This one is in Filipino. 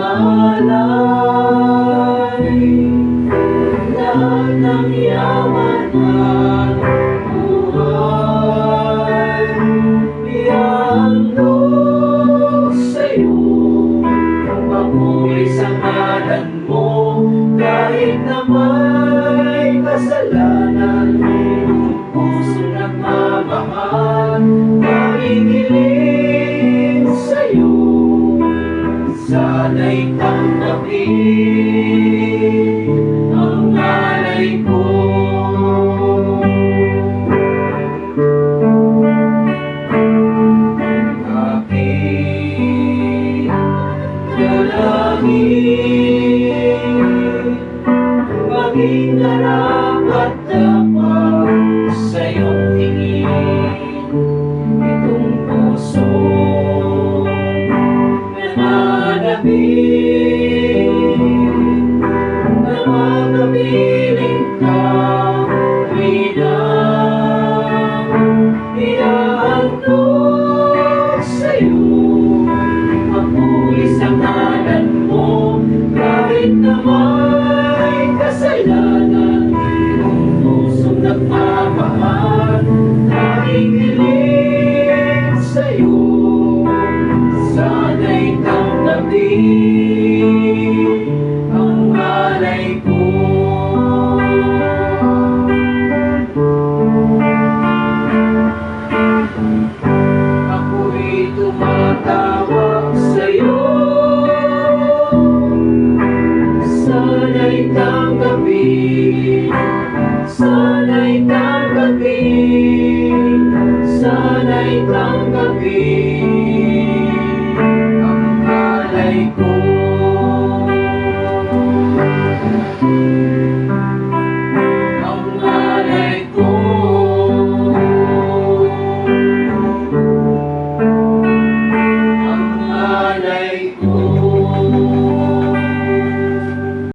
alay lahat ng yaman at buhay. Ihandog sa'yo, papuri sa ngalan mo, kahit na may kasalanan. Puso nagmamahal, nakikinig sa'yo, sana'y tanggapin ang alay ko. Aking dalangin, maging karapat dapat sa iyong tingin, itong puso nananabik na makapiling ka. Ihandog sa'yo, papuri sa ngalan mo, kahit na may kasalanan. Kung pusong nagmamahal, nakikinig sa'yo, sana'y tanggapin ang alay ko. Ako'y tumatawag sa'yo, sana'y tanggapin, sana'y tanggapin, sana'y tanggapin